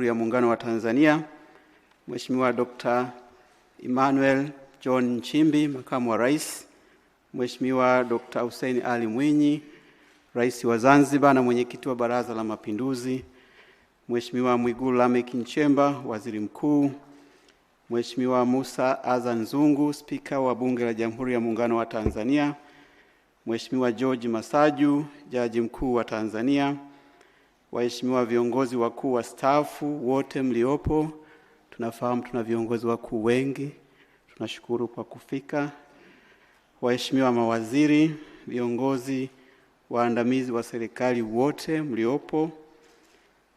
ya Muungano wa Tanzania, Mheshimiwa Dr. Emmanuel John Nchimbi, Makamu wa Rais, Mheshimiwa Dr. Hussein Ali Mwinyi, Rais wa Zanzibar na Mwenyekiti wa Baraza la Mapinduzi, Mheshimiwa Mwigulu Lameck Nchemba, Waziri Mkuu, Mheshimiwa Musa Azan Zungu, Spika wa Bunge la Jamhuri ya Muungano wa Tanzania, Mheshimiwa George Masaju, Jaji Mkuu wa Tanzania, waheshimiwa viongozi wakuu wastaafu wote mliopo, tunafahamu tuna viongozi wakuu wengi, tunashukuru kwa kufika. Waheshimiwa mawaziri, viongozi waandamizi wa serikali wote mliopo,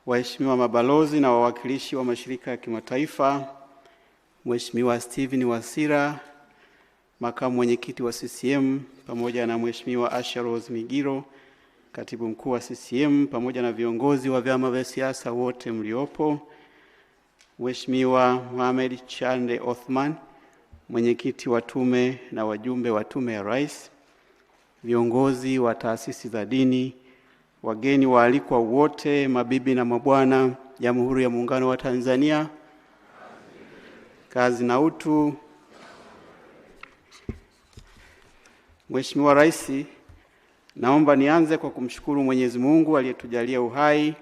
waheshimiwa mabalozi na wawakilishi wa mashirika ya kimataifa, Mheshimiwa Steven Wasira, makamu mwenyekiti wa CCM, pamoja na Mheshimiwa Asha Rose Migiro, katibu mkuu wa CCM, pamoja na viongozi wa vyama vya siasa wote mliopo, Mheshimiwa Mohamed Chande Othman, mwenyekiti wa tume na wajumbe wa tume ya Rais, viongozi wa taasisi za dini, wageni waalikwa wote, mabibi na mabwana, Jamhuri ya Muungano wa Tanzania, kazi na utu. Mheshimiwa Rais, naomba nianze kwa kumshukuru Mwenyezi Mungu aliyetujalia uhai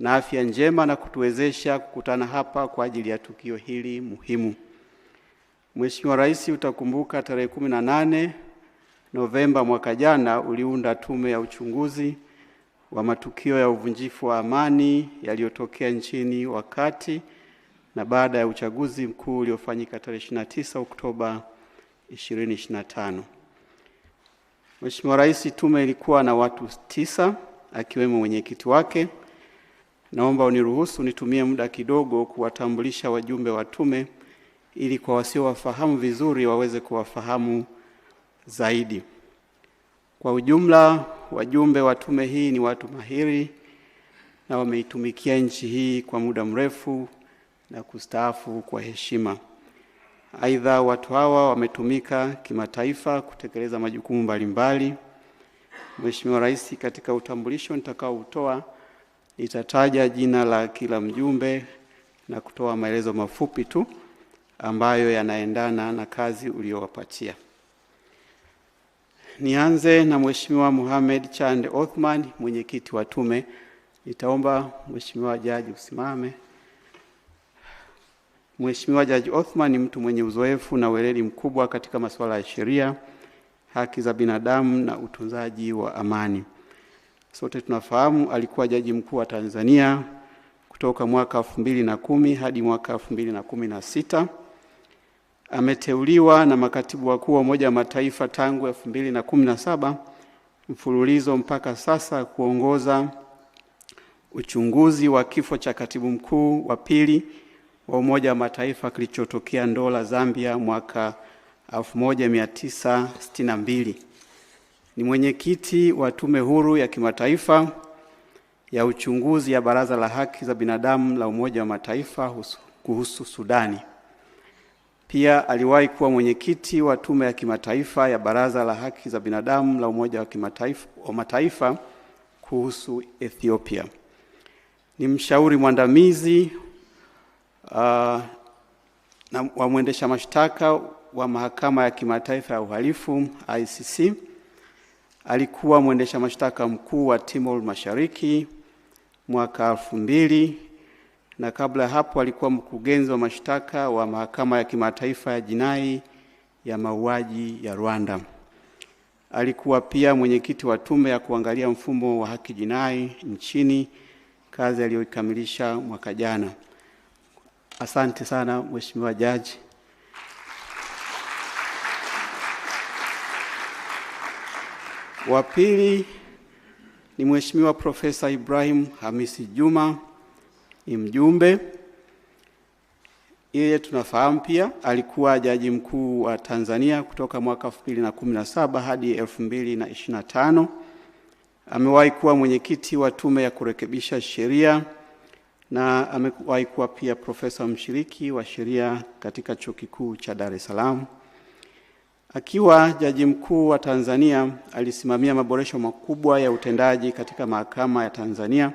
na afya njema na kutuwezesha kukutana hapa kwa ajili ya tukio hili muhimu. Mheshimiwa Rais, utakumbuka tarehe 18 Novemba mwaka jana uliunda tume ya uchunguzi wa matukio ya uvunjifu wa amani yaliyotokea nchini wakati na baada ya uchaguzi mkuu uliofanyika tarehe 29 Oktoba 2025. Mheshimiwa Rais, tume ilikuwa na watu 9 akiwemo mwenyekiti wake. Naomba uniruhusu nitumie muda kidogo kuwatambulisha wajumbe wa tume ili kwa wasiowafahamu vizuri waweze kuwafahamu zaidi. Kwa ujumla, wajumbe wa tume hii ni watu mahiri na wameitumikia nchi hii kwa muda mrefu na kustaafu kwa heshima. Aidha, watu hawa wametumika kimataifa kutekeleza majukumu mbalimbali. Mheshimiwa Rais, katika utambulisho nitakaoutoa nitataja jina la kila mjumbe na kutoa maelezo mafupi tu ambayo yanaendana na kazi uliyowapatia. Nianze na Mheshimiwa Mohamed Chande Othman, mwenyekiti wa tume. Nitaomba Mheshimiwa Jaji usimame. Mheshimiwa Jaji Othman ni mtu mwenye uzoefu na weledi mkubwa katika masuala ya sheria, haki za binadamu na utunzaji wa amani. Sote tunafahamu alikuwa Jaji Mkuu wa Tanzania kutoka mwaka 2010 hadi mwaka 2016. Ameteuliwa na makatibu wakuu wa Umoja wa Mataifa tangu 2017 mfululizo mpaka sasa kuongoza uchunguzi wa kifo cha katibu mkuu wa pili wa Umoja wa Mataifa kilichotokea Ndola, Zambia mwaka 1962. Ni mwenyekiti wa Tume Huru ya Kimataifa ya Uchunguzi ya Baraza la Haki za Binadamu la Umoja wa Mataifa kuhusu Sudani. Pia aliwahi kuwa mwenyekiti wa Tume ya Kimataifa ya Baraza la Haki za Binadamu la Umoja wa Mataifa kuhusu Ethiopia. Ni mshauri mwandamizi na wa mwendesha mashtaka wa Mahakama ya Kimataifa ya Uhalifu ICC. Alikuwa mwendesha mashtaka mkuu wa Timor Mashariki mwaka 2000 na kabla hapo alikuwa mkurugenzi wa mashtaka wa Mahakama ya Kimataifa ya Jinai ya Mauaji ya Rwanda. Alikuwa pia mwenyekiti wa tume ya kuangalia mfumo wa haki jinai nchini, kazi aliyoikamilisha mwaka jana. Asante sana Mheshimiwa Jaji. Wa pili ni Mheshimiwa Profesa Ibrahim Hamisi Juma, ni mjumbe. Yeye tunafahamu pia alikuwa Jaji Mkuu wa Tanzania kutoka mwaka 2017 hadi 2025. Amewahi kuwa mwenyekiti wa tume ya kurekebisha sheria na amewahi kuwa pia profesa mshiriki wa sheria katika Chuo Kikuu cha Dar es Salaam. Akiwa Jaji Mkuu wa Tanzania, alisimamia maboresho makubwa ya utendaji katika mahakama ya Tanzania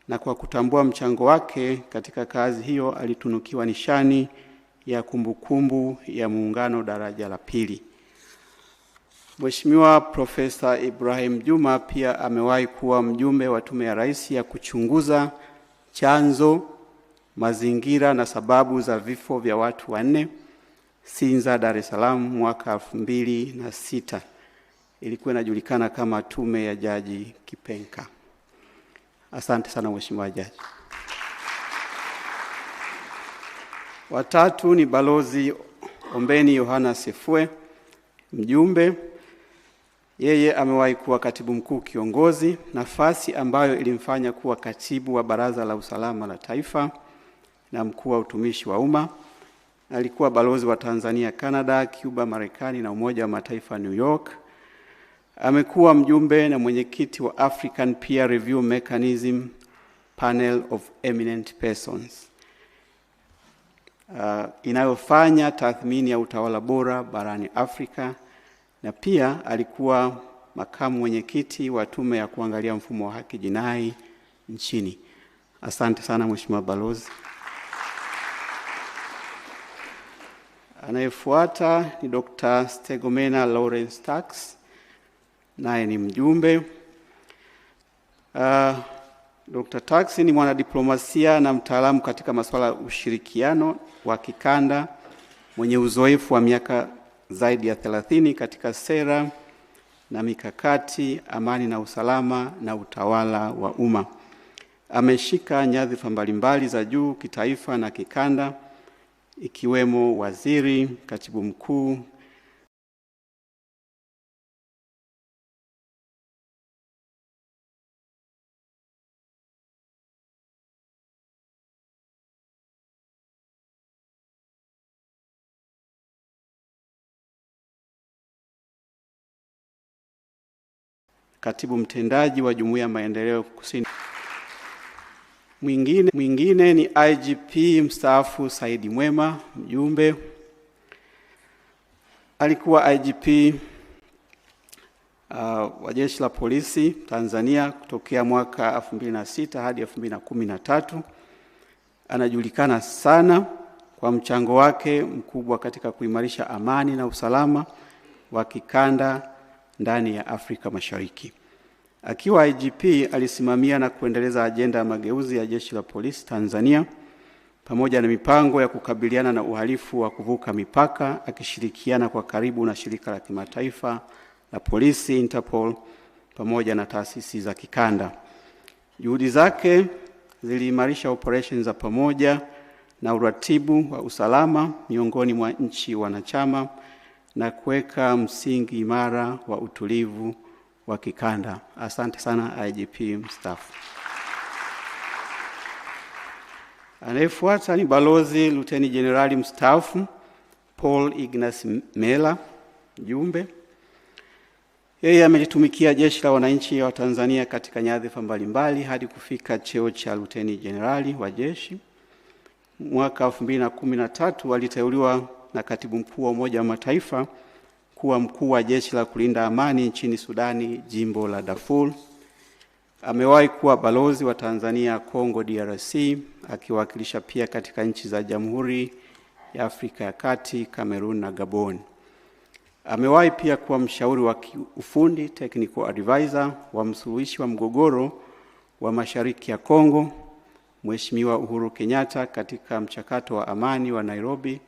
na kwa kutambua mchango wake katika kazi hiyo alitunukiwa nishani ya kumbukumbu ya Muungano daraja la pili. Mheshimiwa Profesa Ibrahim Juma pia amewahi kuwa mjumbe wa Tume ya Rais ya kuchunguza chanzo, mazingira na sababu za vifo vya watu 4 Sinza, Dar es Salaam mwaka 2006. Ilikuwa inajulikana kama Tume ya Jaji Kipenka. Asante sana Mheshimiwa Jaji. Watatu ni Balozi Ombeni Yohana Sefue, mjumbe. Yeye amewahi kuwa katibu mkuu kiongozi, nafasi ambayo ilimfanya kuwa katibu wa Baraza la Usalama la Taifa na mkuu wa utumishi wa umma. Alikuwa balozi wa Tanzania, Canada, Cuba, Marekani na Umoja wa Mataifa New York. Amekuwa mjumbe na mwenyekiti wa African Peer Review Mechanism Panel of Eminent Persons, inayofanya tathmini ya utawala bora barani Afrika, na pia alikuwa makamu mwenyekiti wa tume ya kuangalia mfumo wa haki jinai nchini. Asante sana Mheshimiwa Balozi. Anayefuata ni Dr. Stegomena Lawrence Tax, naye ni mjumbe. Dr. Tax ni mwanadiplomasia na mtaalamu katika masuala ya ushirikiano wa kikanda mwenye uzoefu wa miaka zaidi ya 30 katika sera na mikakati, amani na usalama na utawala wa umma. Ameshika nyadhifa mbalimbali za juu kitaifa na kikanda, ikiwemo waziri, katibu mkuu, katibu mtendaji wa Jumuiya ya Maendeleo Kusini. Mwingine ni IGP mstaafu Saidi Mwema, mjumbe. Alikuwa IGP wa Jeshi la Polisi Tanzania kutokea mwaka 2006 hadi 2013. Anajulikana sana kwa mchango wake mkubwa katika kuimarisha amani na usalama wa kikanda ndani ya Afrika Mashariki. Akiwa IGP alisimamia na kuendeleza ajenda ya mageuzi ya Jeshi la Polisi Tanzania pamoja na mipango ya kukabiliana na uhalifu wa kuvuka mipaka, akishirikiana kwa karibu na shirika la kimataifa la polisi Interpol pamoja na taasisi za kikanda. Juhudi zake ziliimarisha operations za pamoja na uratibu wa usalama miongoni mwa nchi wanachama na kuweka msingi imara wa utulivu wa kikanda. Asante sana IGP mstaafu. Anayefuata ni Balozi Luteni Jenerali mstaafu Paul Ignace Mela, mjumbe. Yeye amelitumikia Jeshi la Wananchi wa Tanzania katika nyadhifa mbalimbali hadi kufika cheo cha Luteni Jenerali wa jeshi. Mwaka 2013 aliteuliwa na Katibu Mkuu wa Umoja wa Mataifa kuwa mkuu wa Jeshi la Kulinda Amani nchini Sudani, jimbo la Darfur. Amewahi kuwa balozi wa Tanzania Kongo DRC, akiwakilisha pia katika nchi za Jamhuri ya Afrika ya Kati, Cameroon na Gabon. Amewahi pia kuwa mshauri wa ufundi, technical advisor wa msuluhishi wa mgogoro wa Mashariki ya Kongo, Mheshimiwa Uhuru Kenyatta, katika mchakato wa amani wa Nairobi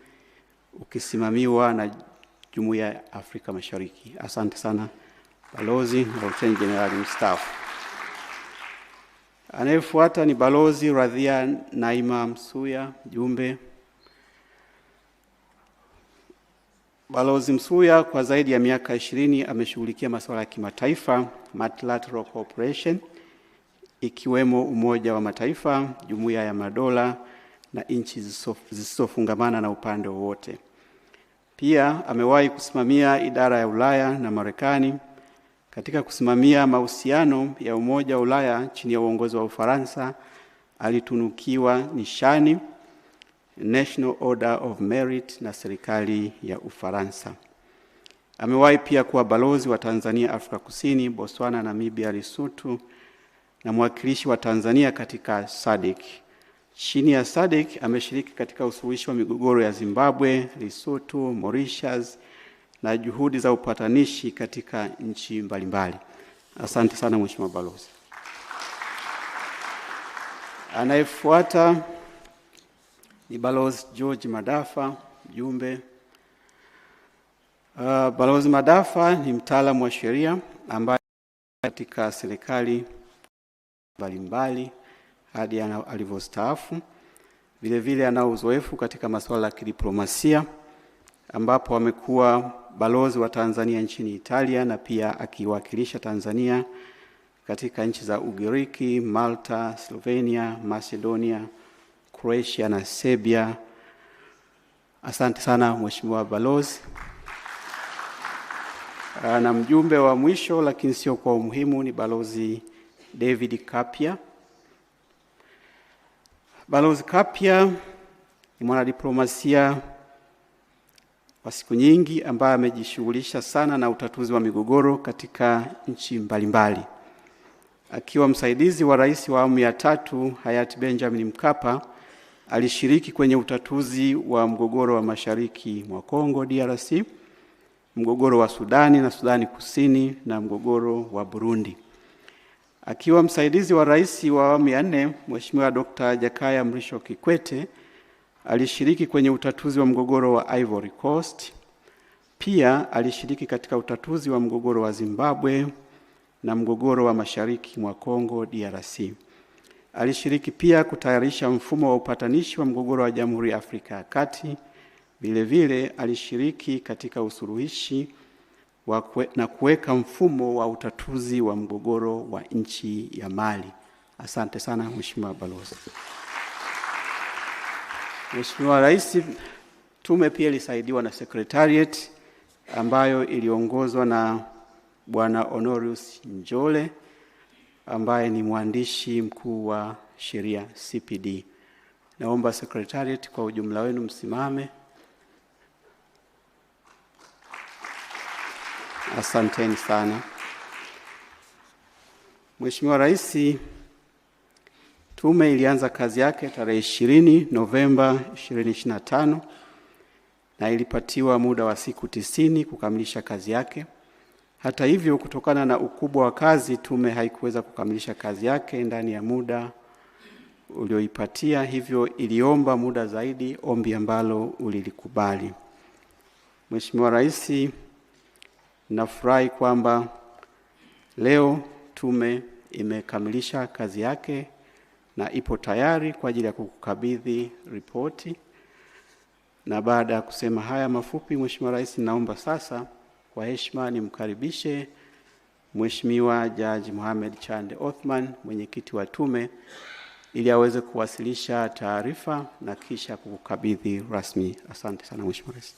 ukisimamiwa na Jumuiya ya Afrika Mashariki. Asante sana Balozi na Luteni Jenerali mstaafu. Anayefuata ni Balozi Radhia Naima Msuya, mjumbe. Balozi Msuya kwa zaidi ya miaka 20 ameshughulikia masuala ya kimataifa, multilateral cooperation, ikiwemo Umoja wa Mataifa, Jumuiya ya Madola na nchi zisizofungamana na upande wowote. Pia amewahi kusimamia idara ya Ulaya na Marekani katika kusimamia mahusiano ya Umoja wa Ulaya chini ya uongozi wa Ufaransa. Alitunukiwa nishani National Order of Merit na serikali ya Ufaransa. Amewahi pia kuwa balozi wa Tanzania Afrika Kusini, Botswana, Namibia, Lesotho na mwakilishi wa Tanzania katika SADC. Chini ya SADC ameshiriki katika usuluhishi wa migogoro ya Zimbabwe, Lesotho, Mauritius na juhudi za upatanishi katika nchi mbalimbali. Asante sana Mheshimiwa Balozi. Anayefuata ni Balozi George Madafa, mjumbe. Balozi Madafa ni mtaalamu wa sheria ambaye katika serikali mbalimbali hadi alivyostaafu. Vile vile ana uzoefu katika masuala ya kidiplomasia ambapo amekuwa balozi wa Tanzania nchini Italia na pia akiwakilisha Tanzania katika nchi za Ugiriki, Malta, Slovenia, Macedonia, Croatia na Serbia. Asante sana Mheshimiwa Balozi. Na mjumbe wa mwisho lakini sio kwa umuhimu ni Balozi David Kapia. Balozi Kapia ni mwanadiplomasia wa siku nyingi ambaye amejishughulisha sana na utatuzi wa migogoro katika nchi mbalimbali. Akiwa msaidizi wa rais wa awamu ya 3 hayati Benjamin Mkapa, alishiriki kwenye utatuzi wa mgogoro wa mashariki mwa Kongo DRC, mgogoro wa Sudani na Sudani Kusini na mgogoro wa Burundi. Akiwa msaidizi wa rais wa awamu ya 4 Mheshimiwa Dr. Jakaya Mrisho Kikwete, alishiriki kwenye utatuzi wa mgogoro wa Ivory Coast. Pia alishiriki katika utatuzi wa mgogoro wa Zimbabwe na mgogoro wa mashariki mwa Kongo DRC. Alishiriki pia kutayarisha mfumo wa upatanishi wa mgogoro wa Jamhuri ya Afrika ya Kati. Vile vile alishiriki katika usuluhishi na kuweka mfumo wa utatuzi wa mgogoro wa nchi ya Mali. Asante sana Mheshimiwa Balozi. Mheshimiwa Rais, tume pia ilisaidiwa na Secretariat ambayo iliongozwa na Bwana Honorius Njole ambaye ni mwandishi mkuu wa sheria CPD. Naomba Secretariat kwa ujumla wenu msimame. Asanteni sana. Mheshimiwa Rais, tume ilianza kazi yake tarehe 20 Novemba 2025 na ilipatiwa muda wa siku 90 kukamilisha kazi yake. Hata hivyo, kutokana na ukubwa wa kazi, tume haikuweza kukamilisha kazi yake ndani ya muda ulioipatia, hivyo iliomba muda zaidi, ombi ambalo ulilikubali. Mheshimiwa Rais, nafurahi kwamba leo tume imekamilisha kazi yake na ipo tayari kwa ajili ya kukabidhi ripoti. Na baada ya kusema haya mafupi, Mheshimiwa Rais, naomba sasa kwa heshima nimkaribishe Mheshimiwa Jaji Mohamed Chande Othman, mwenyekiti wa tume, ili aweze kuwasilisha taarifa na kisha kukabidhi rasmi. Asante sana Mheshimiwa Rais.